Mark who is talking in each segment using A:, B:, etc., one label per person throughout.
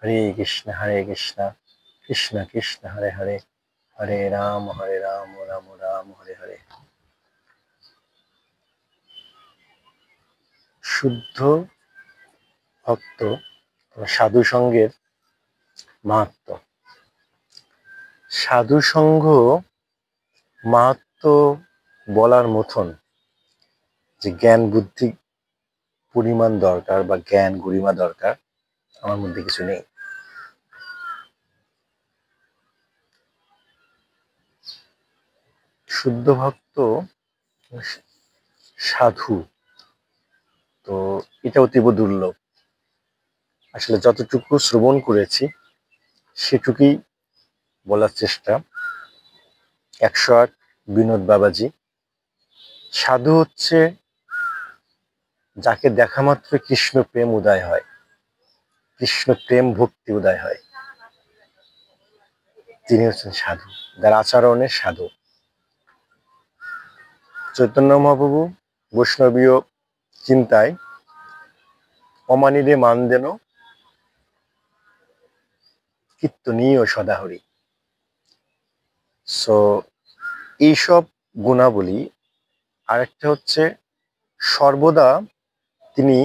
A: হরে কৃষ্ণ কৃষ্ণ কৃষ্ণ হরে হরে, হরে রাম রাম রাম হরে হরে। শুদ্ধ ভক্ত সাধু সঙ্গের মাহাত্ম। সাধু সঙ্গ মাহাত্ম বলার মতন যে জ্ঞান বুদ্ধি পরিমাণ দরকার বা জ্ঞান গরিমা দরকার আমার মধ্যে কিছু নেই। শুদ্ধ ভক্ত সাধু, তো এটা অতীব দুর্লভ। আসলে যতটুকু শ্রবণ করেছি সেটুকুই বলার চেষ্টা। 108 বিনোদ বাবাজি। সাধু হচ্ছে যাকে দেখা মাত্র কৃষ্ণ প্রেম উদয় হয়, কৃষ্ণ প্রেম ভক্তি উদয় হয়, তিনি হচ্ছেন সাধু, যার আচরণে সাধু। চৈতন্য মহাপ্রভু বৈষ্ণবীয় চিন্তায় অমানিরে মান দেন কীর্তনীয় সদাহরি। সো এইসব গুণাবলী। আরেকটা হচ্ছে সর্বদা তিনি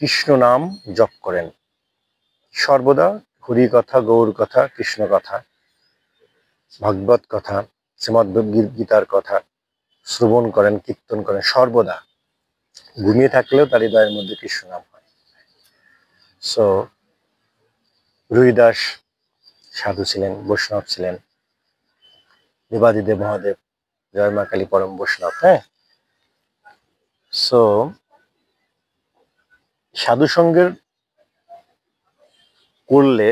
A: কৃষ্ণ নাম জপ করেন, সর্বদা হরি কথা, গৌর কথা, কৃষ্ণ কথা, ভাগবত কথা, শ্রীমদ্ গীতার কথা শ্রবণ করেন, কীর্তন করেন সর্বদা। ঘুমিয়ে থাকলেও তার হৃদয়ের মধ্যে কৃষ্ণ নাম হয়। সো রুইদাস সাধু ছিলেন, বৈষ্ণব ছিলেন। দেবাদিদেব মহাদেব জয় মা কালী পরম বৈষ্ণব। হ্যাঁ, সো সাধু সঙ্গের করলে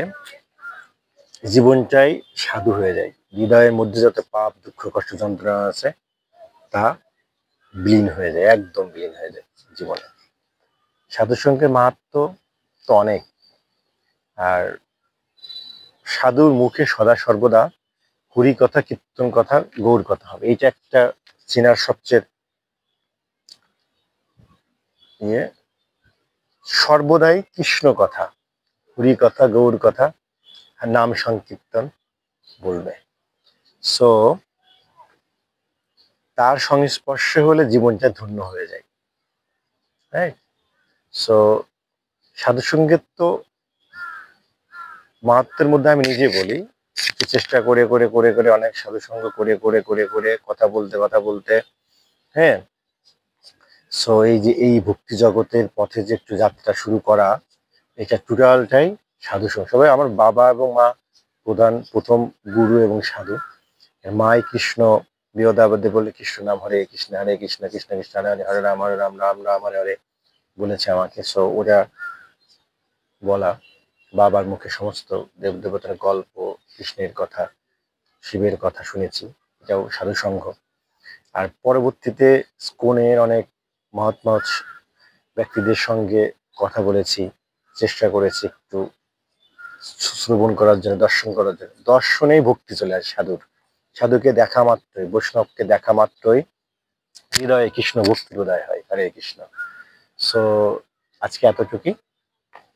A: জীবনটাই সাধু হয়ে যায়। হৃদয়ের মধ্যে যত পাপ দুঃখ কষ্ট যন্ত্রণা আছে তা বিলীন হয়ে যায়, একদম বিলীন হয়ে যায় জীবনে। সাধু সঙ্গের মাহাত্ম তো অনেক। আর সাধুর মুখে সদা সর্বদা হরি কথা, কীর্তন কথা, গৌর কথা হবে। এইটা একটা চেনার সবচেয়ে ইয়ে। সর্বদাই কৃষ্ণ কথা, হরি কথা, গৌর কথা আর নাম সংকীর্তন বলবে। সো তার সংস্পর্শে হলে জীবনটা ধন্য হয়ে যায়। হ্যাঁ, সো সাধু সঙ্গীত তো মাহাত্মের মধ্যে আমি নিজে বলি, চেষ্টা করে করে করে করে অনেক সাধু সঙ্গ করে করে করে করে কথা বলতে হ্যাঁ। সো এই যে এই ভক্তি জগতের পথে যে একটু যাত্রা শুরু করা, এটা টোটালটাই সাধু সঙ্গ। সবাই আমার বাবা এবং মা প্রথম গুরু এবং সাধু। মাই কৃষ্ণ বিয়দাবদ্ধে বলে কৃষ্ণ নাম হরে কৃষ্ণ কৃষ্ণ কৃষ্ণ হরে হরে, হরে রাম রাম রাম হরে হরে বলেছে আমাকে। সো ওরা বলা, বাবার মুখে সমস্ত দেব দেবতার গল্প, কৃষ্ণের কথা, শিবের কথা শুনেছি, এটাও সাধু সঙ্গ। আর পরবর্তীতে স্কনের অনেক মহাত্মা ব্যক্তিদের সঙ্গে কথা বলেছি, চেষ্টা করেছি একটু শ্রবণ করার জন্য, দর্শন করার জন্য। দর্শনেই ভক্তি চলে আসে সাধুর। সাধুকে দেখা মাত্রই, বৈষ্ণবকে দেখা মাত্রই হৃদয়ে কৃষ্ণ ভক্তির উদয় হয়। হরে কৃষ্ণ। সো আজকে এতটুকুই,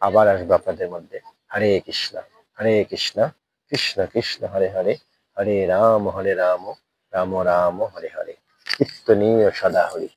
A: আবার আসবো আপনাদের মধ্যে। হরে কৃষ্ণ কৃষ্ণ কৃষ্ণ হরে হরে, হরে রাম রাম রাম হরে হরে, কীর্তনীয় সদা হরি।